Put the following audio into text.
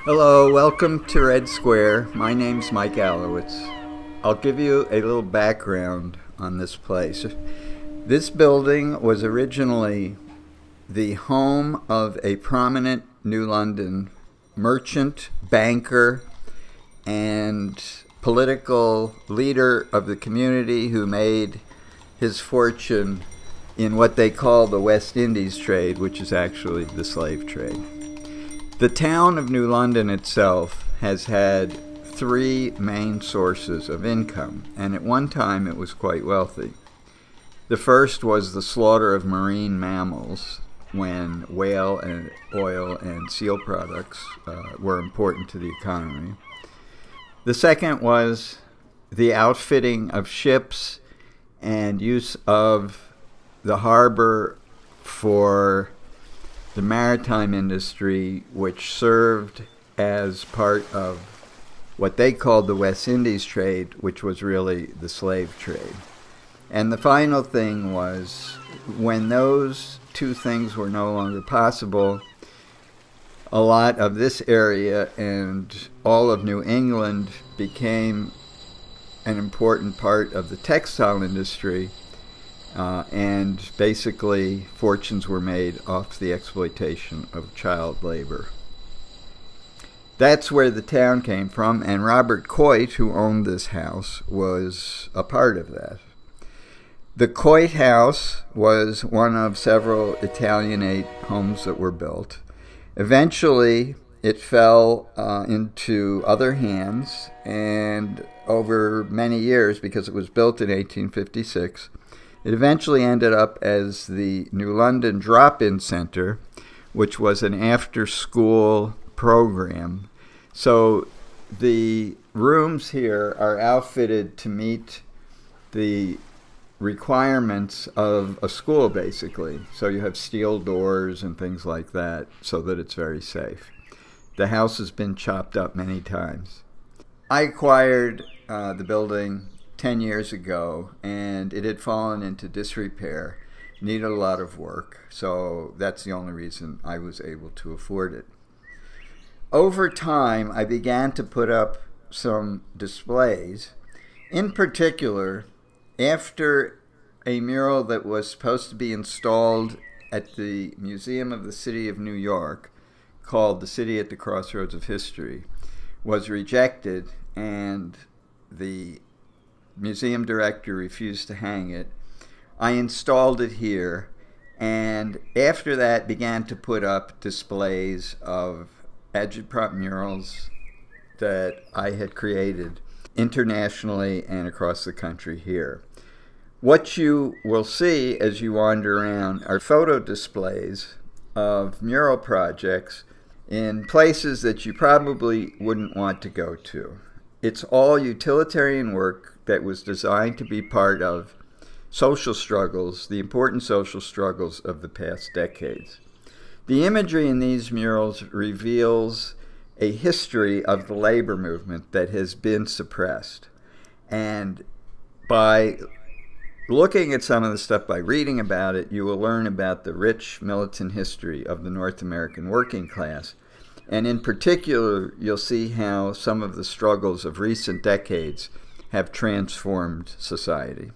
Hello, welcome to Red Square. My name's Mike Alewitz. I'll give you a little background on this place. This building was originally the home of a prominent New London merchant, banker, and political leader of the community who made his fortune in what they call the West Indies trade, which is actually the slave trade. The town of New London itself has had three main sources of income, and at one time it was quite wealthy. The first was the slaughter of marine mammals when whale and oil and seal products were important to the economy. The second was the outfitting of ships and use of the harbor for the maritime industry, which served as part of what they called the West Indies trade, which was really the slave trade. And the final thing was, when those two things were no longer possible, a lot of this area and all of New England became an important part of the textile industry. And basically fortunes were made off the exploitation of child labor. That's where the town came from, and Robert Coit, who owned this house, was a part of that. The Coit house was one of several Italianate homes that were built. Eventually, it fell into other hands, and over many years, because it was built in 1856, it eventually ended up as the New London Drop-In Center, which was an after-school program. So the rooms here are outfitted to meet the requirements of a school, basically. So you have steel doors and things like that so that it's very safe. The house has been chopped up many times. I acquired the building 10 years ago, and it had fallen into disrepair, needed a lot of work, so that's the only reason I was able to afford it. Over time, I began to put up some displays. In particular, after a mural that was supposed to be installed at the Museum of the City of New York, called The City at the Crossroads of History, was rejected, and the museum director refused to hang it, I installed it here, and after that began to put up displays of agitprop murals that I had created internationally and across the country here. What you will see as you wander around are photo displays of mural projects in places that you probably wouldn't want to go to. It's all utilitarian work that was designed to be part of social struggles, the important social struggles of the past decades. The imagery in these murals reveals a history of the labor movement that has been suppressed. And by looking at some of the stuff, by reading about it, you will learn about the rich militant history of the North American working class. And in particular, you'll see how some of the struggles of recent decades have transformed society.